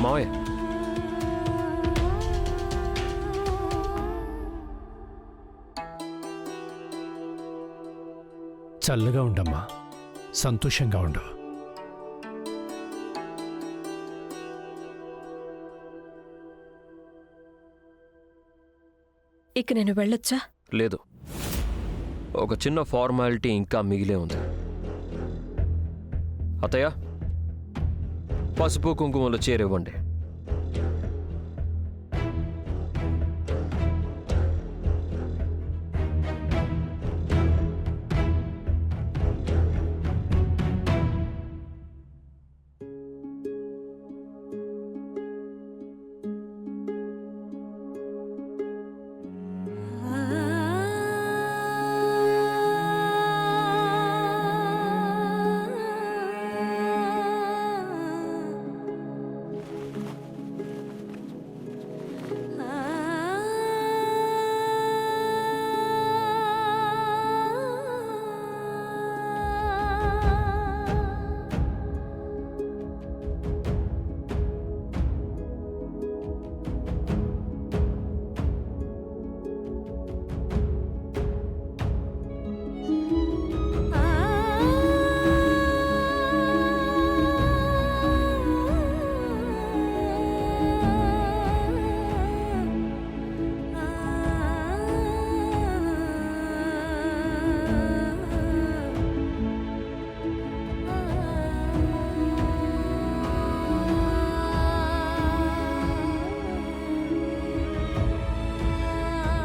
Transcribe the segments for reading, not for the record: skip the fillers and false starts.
మావయ్య, చల్లగా ఉండమ్మా, సంతోషంగా ఉండు. ఇక నేను వెళ్ళొచ్చా? లేదు, ఒక చిన్న ఫార్మాలిటీ ఇంకా మిగిలే ఉంది. అత్తయ్య, పసుపు కుంకుమలు చేరివ్వండి.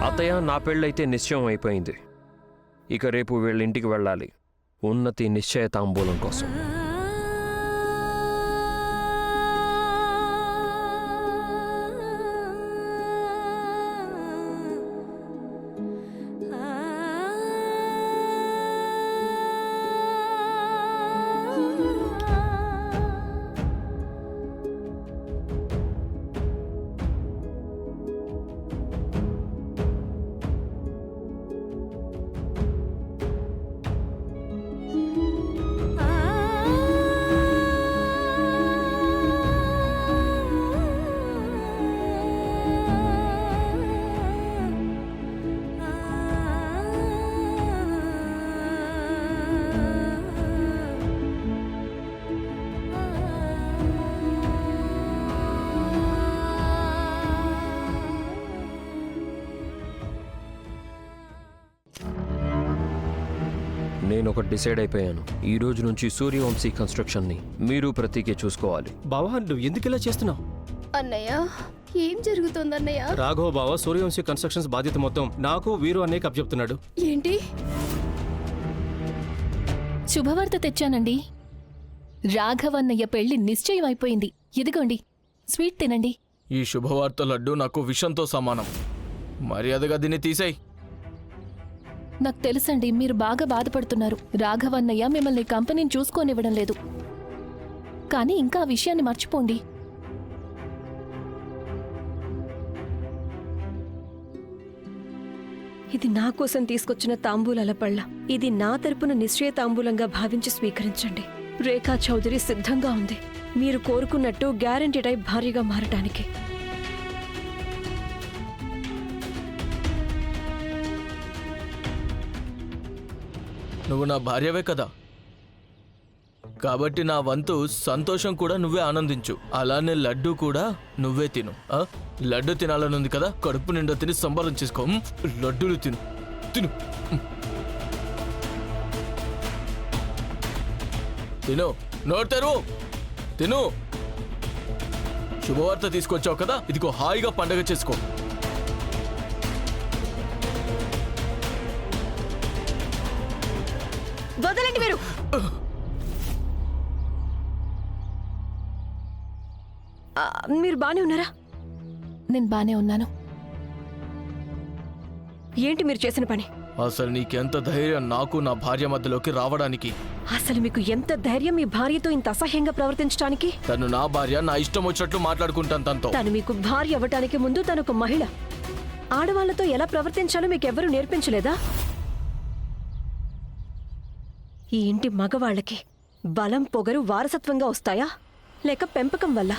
అత్తయ్య, నా పెళ్ళైతే నిశ్చయం అయిపోయింది. ఇక రేపు వీళ్ళింటికి వెళ్ళాలి, ఉన్నతి నిశ్చయతాంబూలం కోసం. నేను ఒకటి డిసైడ్ అయిపోయాను. ఈ రోజు నుంచి సూర్యవంశీ కన్స్ట్రక్షన్ని మీరు ప్రతీకే చూసుకోవాలి. బావా, నువ్వు ఎందుకు ఇలా చేస్తున్నావు? అన్నయ్య, ఏం జరుగుతుందన్నయ్య? రాఘవ బావ సూర్యవంశీ కన్స్ట్రక్షన్స్ బాధ్యత మొత్తం నాకు వీరు అనే కప్చెప్తున్నాడు. ఏంటి? శుభవార్త తెచ్చానండి. రాఘవన్నయ్య పెళ్లి నిశ్చయం అయిపోయింది. ఇదిగోండి, స్వీట్ తినండి. ఈ శుభవార్త లడ్డు నాకు విషంతో సమానం. మర్యాదగా దీన్ని తీసేయ్. నాకు తెలుసండి, మీరు బాగా బాధపడుతున్నారు. రాఘవన్నయ్య మిమ్మల్ని కంపెనీని చూసుకోనివ్వడం లేదు. కానీ ఇంకా ఆ విషయాన్ని మర్చిపోండి. ఇది నా కోసం తీసుకొచ్చిన తాంబూలాల పళ్ళ. ఇది నా తరపున నిశ్చయ తాంబూలంగా భావించి స్వీకరించండి. రేఖా చౌదరి సిద్ధంగా ఉంది, మీరు కోరుకున్నట్టు గ్యారంటీ టైప్ భార్యగా మారటానికి. నువ్వు నా భార్యవే కదా, కాబట్టి నా వంతు సంతోషం కూడా నువ్వే ఆనందించు. అలానే లడ్డు కూడా నువ్వే తిను. లడ్డు తినాలనుంది కదా, కడుపు నిండా తిని సంబరం చేసుకో. లడ్డూలు తిను తిను తిను, నోరు తెరువు, తిను. శుభవార్త తీసుకొచ్చావు కదా, ఇదిగో హాయిగా పండగ చేసుకో. వదలండి మీరు. మీరు బానే ఉన్నారా? నేను బానే ఉన్నాను. ఏంటి మీరు చేసిన పని? అసలు నీకెంత ధైర్యం నాకు నా భార్య మధ్యలోకి రావడానికి? అసలు మీకు ఎంత ధైర్యం మీ భార్యతో ఇంత అసహ్యంగా ప్రవర్తించడానికి? తను నా భార్య, నా ఇష్టం వచ్చినట్లు మాట్లాడుకుంటాను తనతో. తను మీకు భార్య అవ్వటానికి ముందు తను ఒక మహిళ. ఆడవాళ్లతో ఎలా ప్రవర్తించాలో మీకెవ్వరూ నేర్పించలేదా? ఈ ఇంటి మగవాళ్లకి బలం పొగరు వారసత్వంగా వస్తాయా, లేక పెంపకం వల్ల?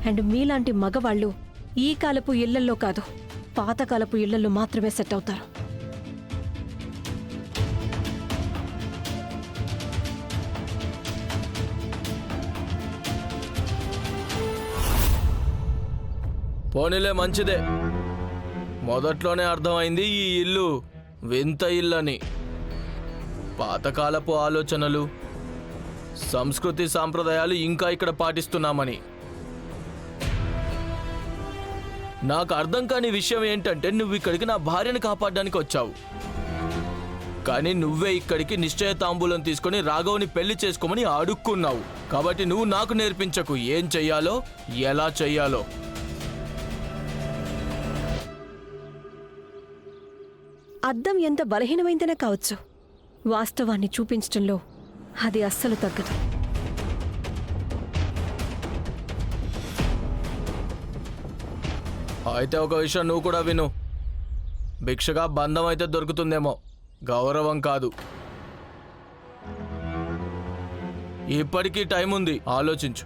అండ్ మీలాంటి మగవాళ్ళు ఈ కాలపు ఇళ్లల్లో కాదు, పాతకాలపు ఇళ్లల్లో మాత్రమే సెట్ అవుతారు. పోనీలే మంచిదే. మొదట్లోనే అర్థమైంది ఈ ఇల్లు వింత ఇల్లని. పాతకాలపు ఆలోచనలు, సంస్కృతి సాంప్రదాయాలు ఇంకా ఇక్కడ పాటిస్తున్నామని. నాకు అర్థం కాని విషయం ఏంటంటే నువ్వు ఇక్కడికి నా భార్యను కాపాడడానికి వచ్చావు, కానీ నువ్వే ఇక్కడికి నిశ్చయ తాంబూలం తీసుకొని రాఘవ్ని పెళ్లి చేసుకోమని అడుక్కున్నావు. కాబట్టి నువ్వు నాకు నేర్పించకు ఏం చెయ్యాలో, ఎలా చెయ్యాలో. అద్దం ఎంత బలహీనమైందనే కావచ్చు, వాస్తవాన్ని చూపించటంలో అది అస్సలు తగ్గదు. అయితే ఒక విషయం నువ్వు కూడా విను. భిక్షగా బంధం అయితే దొరుకుతుందేమో, గౌరవం కాదు. ఇప్పటికీ టైం ఉంది, ఆలోచించు.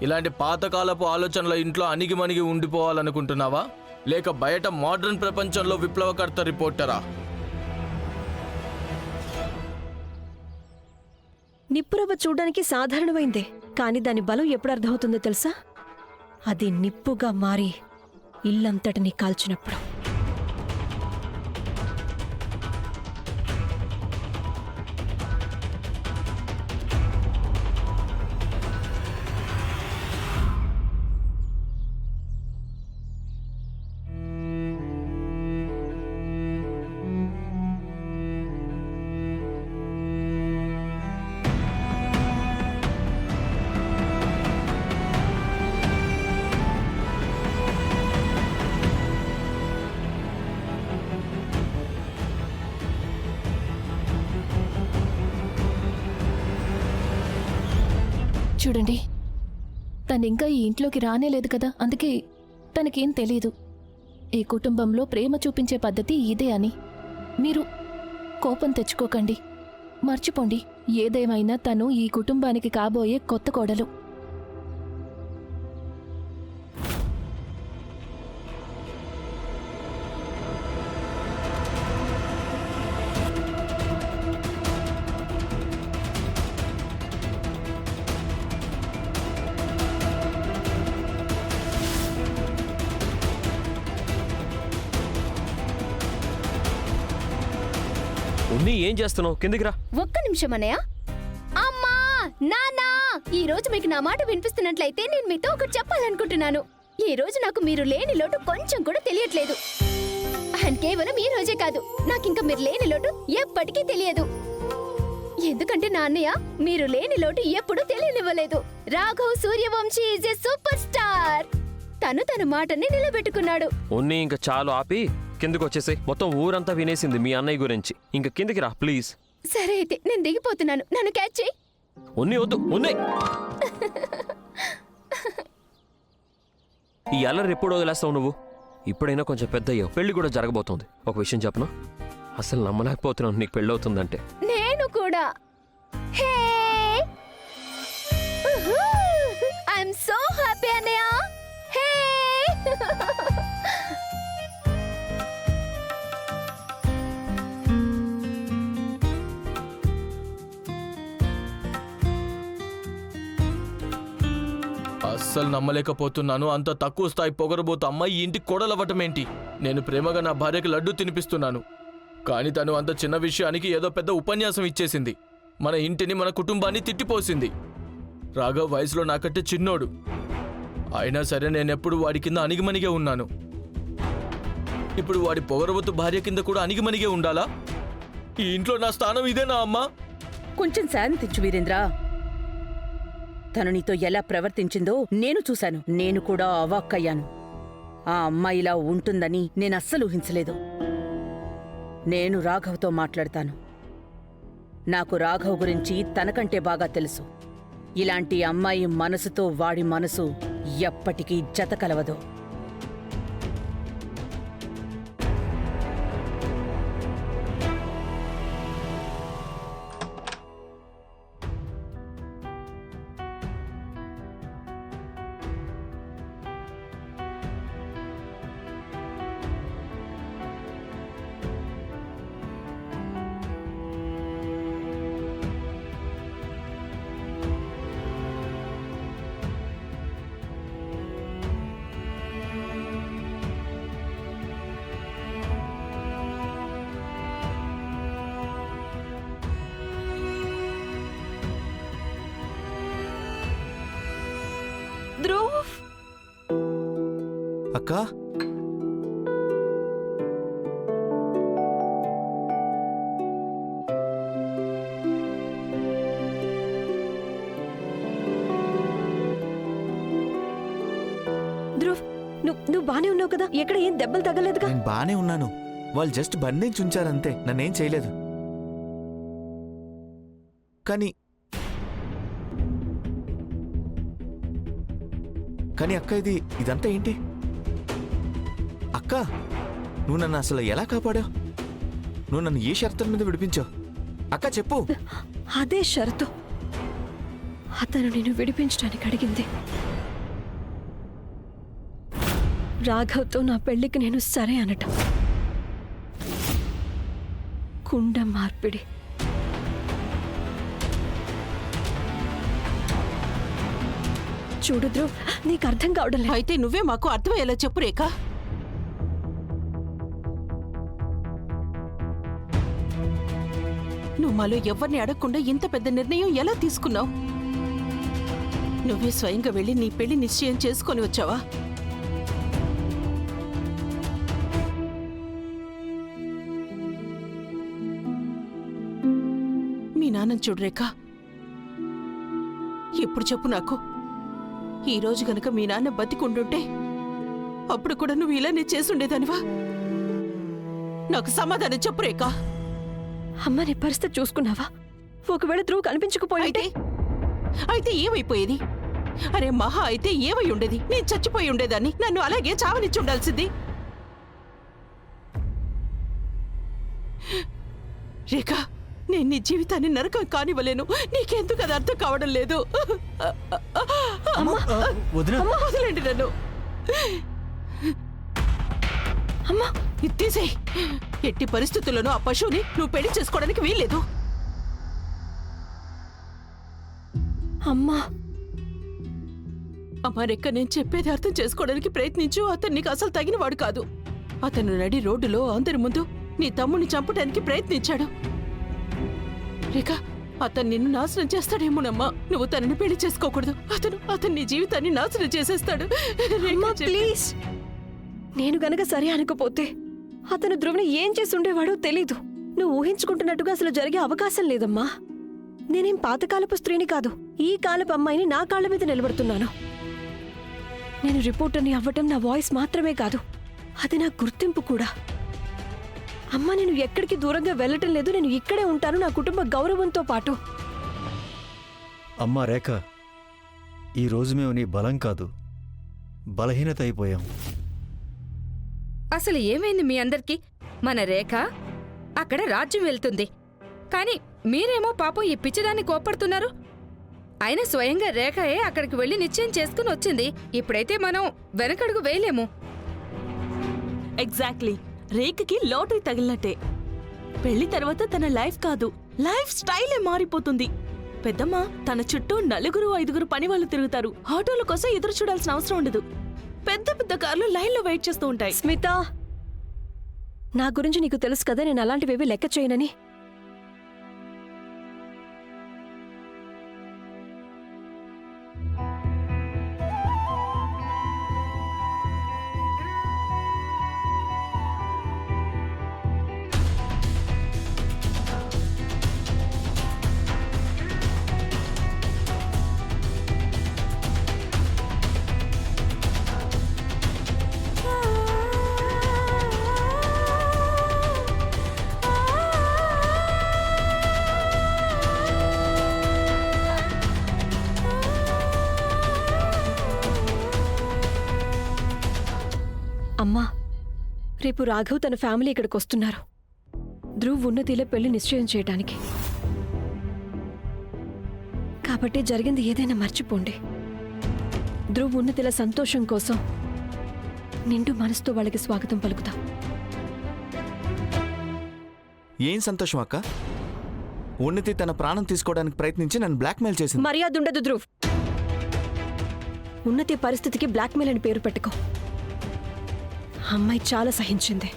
ఇలాంటి పాతకాలపు ఆలోచనల ఇంట్లో అణిగిమణిగి ఉండిపోవాలనుకుంటున్నావా, లేక బయట మోడర్న్ ప్రపంచంలో విప్లవకర్త రిపోర్టరా? నిప్పురవ్వ చూడ్డానికి సాధారణమైందే, కానీ దాని బలం ఎప్పుడు అర్థమవుతుందో తెలుసా? అది నిప్పుగా మారి ఇల్లంతటినీ కాల్చినప్పుడు. చూడండి, తనింకా ఈ ఇంట్లోకి రానేలేదు కదా, అందుకే తనకేం తెలీదు ఈ కుటుంబంలో ప్రేమ చూపించే పద్ధతి ఇదే అని. మీరు కోపం తెచ్చుకోకండి, మర్చిపోండి. ఏదేమైనా తను ఈ కుటుంబానికి కాబోయే కొత్త కోడలు. ఉన్ని ఏం చేస్తున్నావు? కిందికి రా. ఒక్క నిమిషం అన్నయ్య. అమ్మా, నాన్నా, ఈ రోజు మీకు నా మాట వినిపిస్తున్నట్లయితే నేను మీతో ఒకటి చెప్పాలనుకుంటున్నాను. ఈ రోజు నాకు మీరు లేని లోటు కొంచెం కూడా తెలియట్లేదు. అండ్ కేవలం ఈ రోజే కాదు, నాకింక మీరు లేని లోటు ఎప్పటికీ తెలియదు. ఎందుకంటే నా అన్నయ్య మీరు లేని లోటు ఎప్పుడూ తెలియనివ్వలేదు. Raghav Suryavanshi is a superstar. తను తన మాటని నిలబెట్టుకున్నాడు. ఉన్ని ఇంకా చాలు, ఆపి కిందకి వచ్చేసి. మొత్తం ఊరంతా వినేసింది మీ అన్నయ్య గురించి. ఇంకా కిందికి రా ప్లీజ్. సరే అయితే నేను దిగిపోతున్నాను, నన్ను క్యాచ్ చేయి. ఉన్ని వద్దు, ఉన్ని. ఈ అల్లరి ఎప్పుడు వదిలేస్తావు నువ్వు? ఇప్పుడైనా కొంచెం పెద్ద అయ్యావు, పెళ్లి కూడా జరగబోతోంది. ఒక విషయం చెప్పనా, అసలు నమ్మలేకపోతున్నాను నీకు పెళ్ళి అవుతుందంటే. నేను కూడా. హే, ఐఎమ్ సో హ్యాపీ అన్నయ్య. హే, అస్సలు నమ్మలేకపోతున్నాను. అంత తక్కువ స్థాయి పొగరబోతు అమ్మాయి ఈ ఇంటికి కోడలవ్వటమేంటి? నేను ప్రేమగా నా భార్యకి లడ్డు తినిపిస్తున్నాను, కానీ తను అంత చిన్న విషయానికి ఏదో పెద్ద ఉపన్యాసం ఇచ్చేసింది. మన ఇంటిని, మన కుటుంబాన్ని తిట్టిపోసింది. రాఘవ్ వయసులో నాకంటే చిన్నోడు, అయినా సరే నేనెప్పుడు వాడి కింద అణిగిమణిగే ఉన్నాను. ఇప్పుడు వాడి పొగరబోతు భార్య కింద కూడా అణిగిమణిగే ఉండాలా? ఈ ఇంట్లో నా స్థానం ఇదేనా అమ్మా? కొంచెం శాంతించు వీరేంద్ర. తను నీతో ఎలా ప్రవర్తించిందో నేను చూశాను. నేను కూడా అవాక్కయ్యాను. ఆ అమ్మాయిలా ఉంటుందని నేనస్సలు ఊహించలేదు. నేను రాఘవ్తో మాట్లాడతాను. నాకు రాఘవ్ గురించి తనకంటే బాగా తెలుసు. ఇలాంటి అమ్మాయి మనసుతో వాడి మనసు ఎప్పటికీ జత కలవదు. ధ్రువ్ అక్క ధ్రువ్ నువ్వు బానే ఉన్నావు కదా? ఎక్కడ ఏం దెబ్బలు తగలేదుగా? నేను బానే ఉన్నాను. వాళ్ళు జస్ట్ బంధించి ఉంచారంతే, నన్నేం చేయలేదు. కానీ అక్క ఇదంతా ఏంటి? అక్క, నువ్వు నన్ను అసలు ఎలా కాపాడావు? నువ్వు నన్ను ఏ షరతుల మీద విడిపించావు? అక్క చెప్పు. అదే షరతు అతను నేను విడిపించడానికి అడిగింది. రాఘవ్తో నా పెళ్లికి నేను సరే అనటం. కుండ మార్పిడి. చూడు ధ్రువ్, నీకు అర్థం కావడం లేదు. అయితే నువ్వే మాకు అర్థమయ్యేలా చెప్పు రేఖ. నువ్వు మాలో ఎవరిని అడగకుండా ఇంత పెద్ద నిర్ణయం ఎలా తీసుకున్నావు? నువ్వే స్వయంగా వెళ్ళి నీ పెళ్లి నిశ్చయం చేసుకొని వచ్చావా? మీ నాన్న చూడు రేఖ, ఇప్పుడు చెప్పు నాకు, ఈ రోజు గనక మీ నాన్న బతికుండుంటే అప్పుడు కూడా నువ్వు ఇలానే చేసుండేదానివా? నాకు సమాధానం చెప్పు రేఖ. అమ్మ, నీ పరిస్థితి చూసుకున్నావా? ఒకవేళ ధ్రువ్ కనిపించకపోయింటే అయితే ఏమైపోయేది? అరే మహా అయితే ఏమై ఉండేది? నేను చచ్చిపోయి ఉండేదాన్ని. నన్ను అలాగే చావనిచ్చి ఉండాల్సింది. రేఖ, నేను నీ జీవితాన్ని నరకం కానివ్వలేను. నీకెందుకు అది అర్థం కావడం లేదు? వదిలేండి నన్ను. అమ్మా, ఇది తీసేయ్. ఎట్టి పరిస్థితుల్లోనూ ఆ పశువుని నువ్వు పెళ్లి చేసుకోవడానికి వీల్లేదు. అమ్మా అమ్మా రెక్క, నేను చెప్పేది అర్థం చేసుకోవడానికి ప్రయత్నించు. అతను నీకు అసలు తగినవాడు కాదు. అతను నడి రోడ్డులో అందరి ముందు నీ తమ్ముడిని చంపడానికి ప్రయత్నించాడు. రేఖ, అతను నిన్ను నాశనం చేస్తాడేమోనమ్మా. నువ్వు తనని పెళ్లి చేసుకోకూడదు. అతను నీ జీవితాన్ని నాశనం చేసేస్తాడు. అమ్మా, ప్లీజ్. నేను గనక సరే అనకపోతే అతను ధ్రువ్ని ఏం చేసి ఉండేవాడో తెలీదు. నువ్వు ఊహించుకుంటున్నట్టుగా అసలు జరిగే అవకాశం లేదమ్మా. నేనేం పాతకాలపు స్త్రీని కాదు. ఈ కాలపు అమ్మాయిని నా కాళ్ల మీద నిలబడుతున్నాను. నేను రిపోర్టర్ని అవ్వటం నా వాయిస్ మాత్రమే కాదు, అది నా గుర్తింపు కూడా. అమ్మా, నేను ఎక్కడికి దూరంగా వెళ్ళటం లేదు. నేను ఇక్కడే ఉంటాను, నా కుటుంబ గౌరవంతో పాటు. అమ్మా రేఖ, ఈరోజు మేము నీ బలం కాదు, బలహీనత అయిపోయాం. అసలు ఏమైంది మీ అందరికీ? మన రేఖ అక్కడ రాజ్యం వెళ్తుంది, కానీ మీరేమో పాపం ఈ పిచ్చిదాన్ని కోపడుతున్నారు. అయినా స్వయంగా రేఖయే అక్కడికి వెళ్లి నిశ్చయం చేసుకుని వచ్చింది. ఇప్పుడైతే మనం వెనకడుగు వేయలేము. ఎగ్జాక్ట్లీ. రేఖకి లాటరీ తగిలినట్టే. పెళ్లి తర్వాత తన లైఫ్ కాదు, లైఫ్ స్టైలే మారిపోతుంది. పెద్దమ్మ, తన చుట్టూ 4-5 పని వాళ్ళు తిరుగుతారు. ఆటోల కోసం ఎదురు చూడాల్సిన అవసరం ఉండదు. పెద్ద పెద్ద కార్లు లైన్లో వెయిట్ చేస్తూ ఉంటాయి. స్మిత, నా గురించి నీకు తెలుసు కదా, నేను అలాంటివేవి లెక్క చేయనని. అమ్మా, రేపు రాఘవ్ తన ఫ్యామిలీ ఇక్కడికి వస్తున్నారు. ధ్రువ్ ఉన్నతిలో పెళ్లి నిశ్చయం చేయడానికి. కాబట్టి జరిగింది ఏదైనా మర్చిపోండి. ధ్రువ్ ఉన్నతిల సంతోషం కోసం నిండు మనసుతో వాళ్ళకి స్వాగతం పలుకుతాం. ఏం సంతోషం అక్క? ఉన్నతి తన ప్రాణం తీసుకోవడానికి ప్రయత్నించి నన్ను బ్లాక్మెయిల్ చేసింది. మర్యాద ఉండదు ధ్రువ్. ఉన్నతి పరిస్థితికి బ్లాక్మెయిల్ అని పేరు పెట్టుకో. అమ్మాయి చాలా సహించింది.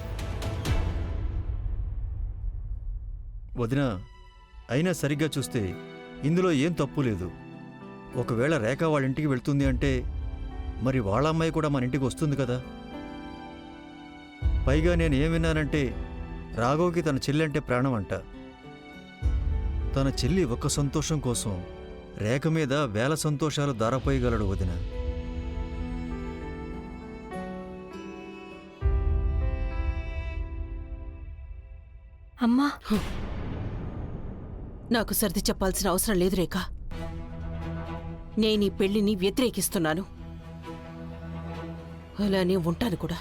వదినా, అయినా సరిగ్గా చూస్తే ఇందులో ఏం తప్పు లేదు. ఒకవేళ రేఖ వాళ్ళ ఇంటికి వెళ్తుంది అంటే మరి వాళ్ళ అమ్మాయి కూడా మన ఇంటికి వస్తుంది కదా. పైగా నేను ఏం విన్నానంటే రాఘవ్కి తన చెల్లి అంటే ప్రాణం అంట. తన చెల్లి ఒక్క సంతోషం కోసం రేఖ మీద వేల సంతోషాలు దారపోయగలడు వదిన. అమ్మా, నాకు సర్ది చెప్పాల్సిన అవసరం లేదు రేఖ. నేను ఈ పెళ్లిని వ్యతిరేకిస్తున్నాను, అలానే ఉంటాను కూడా.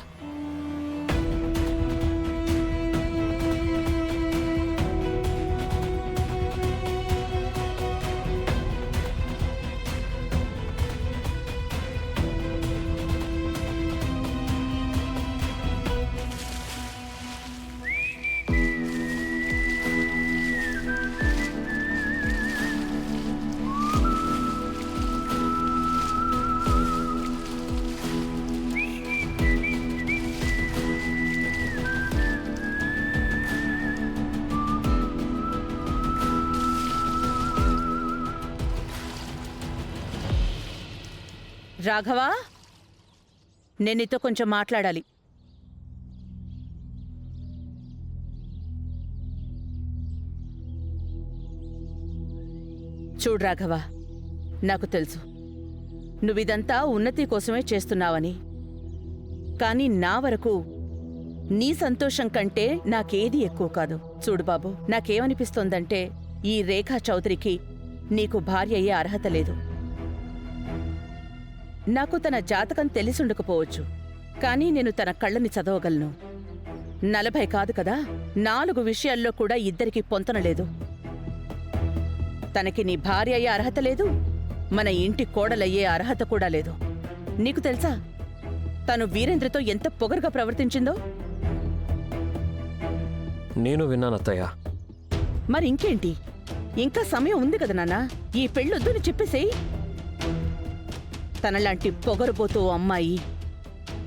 రాఘవా, నేను నీతో కొంచెం మాట్లాడాలి. చూడు రాఘవా, నాకు తెలుసు నువ్విదంతా ఉన్నతి కోసమే చేస్తున్నావని. కానీ నా వరకు నీ సంతోషం కంటే నాకేది ఎక్కువ కాదు. చూడు బాబు, నాకేమనిపిస్తోందంటే ఈ రేఖా చౌదరికి నీకు భార్య అయ్యే అర్హత లేదు. నాకు తన జాతకం తెలిసుండకపోవచ్చు, కానీ నేను తన కళ్ళని చదవగలను. 40 కాదు కదా, 4 విషయాల్లో కూడా ఇద్దరికి పొంతనలేదు. తనకి నీ భార్య అయ్యే అర్హత లేదు, మన ఇంటి కోడలయ్యే అర్హత కూడా లేదు. నీకు తెలుసా తను వీరేంద్రతో ఎంత పొగరుగా ప్రవర్తించిందో? నేను విన్నానత్తయ్య. మరి ఇంకేంటి, ఇంకా సమయం ఉంది కదా నాన్నా, ఈ పెళ్ళొద్దని చెప్పేసేయ్. తనలాంటి పొగరుబోతూ అమ్మాయి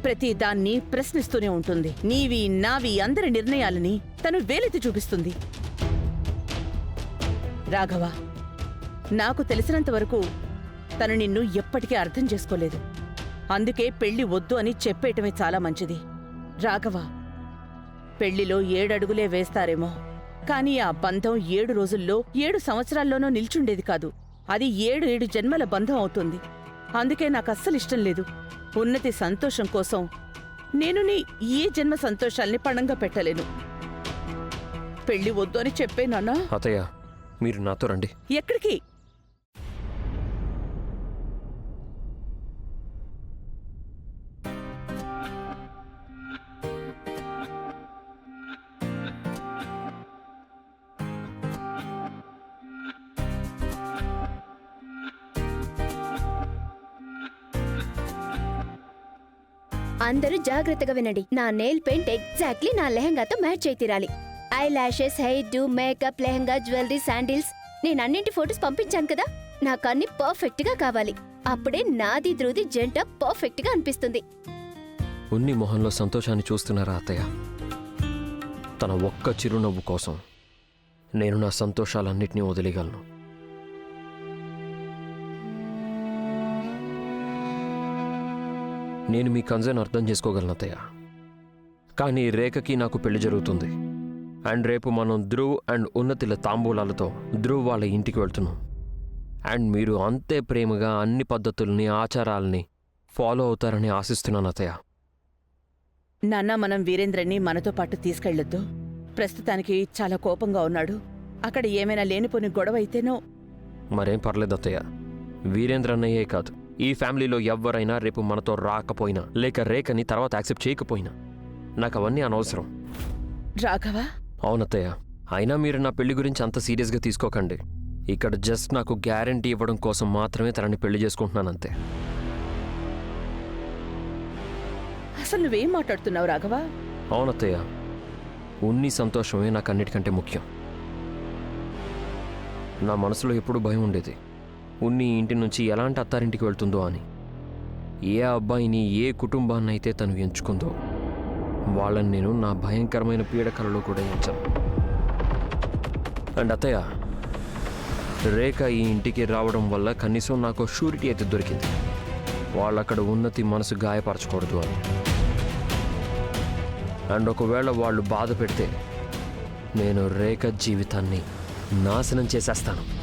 ప్రతి దాన్ని ప్రశ్నిస్తూనే ఉంటుంది. నీవి నావి అందరి నిర్ణయాలని తను వేలెత్తి చూపిస్తుంది. రాఘవ, నాకు తెలిసినంతవరకు తను నిన్ను ఎప్పటికీ అర్థం చేసుకోలేదు. అందుకే పెళ్లి వద్దు అని చెప్పేయటమే చాలా మంచిది. రాఘవ, పెళ్లిలో 7 అడుగులే వేస్తారేమో, కానీ ఆ బంధం 7 రోజుల్లో 7 సంవత్సరాల్లోనూ నిల్చుండేది కాదు. అది 7 జన్మల బంధం అవుతుంది. అందుకే నాకు అస్సలు ఇష్టం లేదు. ఉన్నతి సంతోషం కోసం నేను నీ ఈ జన్మ సంతోషాల్ని పణంగా పెట్టలేను. పెళ్లి వద్దు అని చెప్పే నాన్నా. అత్తయ్య, మీరు నాతో రండి. ఎక్కడికి? అందరూ జాగ్రత్తగా వినండి. నా నెయిల్ పెయింట్ ఎగ్జాక్ట్లీ నా లెహంగాతో మ్యాచ్ అయి తీరాలి. I lashes, hair do, makeup, lehenga, jewellery, sandals, నేను అన్నింటి ఫోటోస్ పంపించాను కదా, నాకు అన్ని పర్ఫెక్ట్ గా కావాలి. అప్పుడే నాది ధ్రుది జంట పర్ఫెక్ట్ గా అనిపిస్తుంది. ఉన్ని మొహంలో సంతోషాన్ని చూస్తున్నారా అత్తయ్య? తన ఒక్క చిరునవ్వు కోసం నేను నా సంతోషాలన్నిటినీ వదిలేయగలను. నేను మీ కన్సర్న్ అర్థం చేసుకోగలను అత్తయ్య. కానీ రేఖకి నాకు పెళ్లి జరుగుతుంది. అండ్ రేపు మనం ధ్రువ్ అండ్ ఉన్నతిల తాంబూలాలతో ధ్రువ్ వాళ్ళ ఇంటికి వెళ్తున్నాం. అండ్ మీరు అంతే ప్రేమగా అన్ని పద్ధతుల్ని, ఆచారాలని ఫాలో అవుతారని ఆశిస్తున్నాను అత్తయ్య. నాన్న, మనం వీరేంద్రని మనతో పాటు తీసుకెళ్లొద్దు. ప్రస్తుతానికి చాలా కోపంగా ఉన్నాడు. అక్కడ ఏమైనా లేనిపోని గొడవ అయితేనో. మరేం పర్లేదు అత్తయ్య. వీరేంద్ర అన్నయ్యే కాదు, ఈ ఫ్యామిలీలో ఎవ్వరైనా రేపు మనతో రాకపోయినా, లేక రేఖని తర్వాత యాక్సెప్ట్ చేయకపోయినా నాకు అవన్నీ అనవసరం. రాఘవ, అవునత్తయ్య. అయినా మీరు నా పెళ్లి గురించి అంత సీరియస్గా తీసుకోకండి. ఇక్కడ జస్ట్ నాకు గ్యారంటీ ఇవ్వడం కోసం మాత్రమే తనని పెళ్లి చేసుకుంటున్నానంతే. అసలు నువ్వేం మాట్లాడుతున్నావు రాఘవ? అవునత్తయ్య, ఉన్ని సంతోషమే నాకు అన్నిటికంటే ముఖ్యం. నా మనసులో ఎప్పుడూ భయం ఉండేది, ఉన్ని ఇంటి నుంచి ఎలాంటి అత్తారింటికి వెళ్తుందో అని. ఏ అబ్బాయిని, ఏ కుటుంబాన్నైతే తను ఎంచుకుందో వాళ్ళని నేను నా భయంకరమైన పీడకలలో కూడా ఎంచాను. అండ్ అత్తయ్య, రేఖ ఈ ఇంటికి రావడం వల్ల కనీసం నాకు షూరిటీ అయితే దొరికింది. వాళ్ళక్కడ ఉన్నతి మనసు గాయపరచకూడదు అని. అండ్ ఒకవేళ వాళ్ళు బాధ పెడితే నేను రేఖ జీవితాన్ని నాశనం చేసేస్తాను.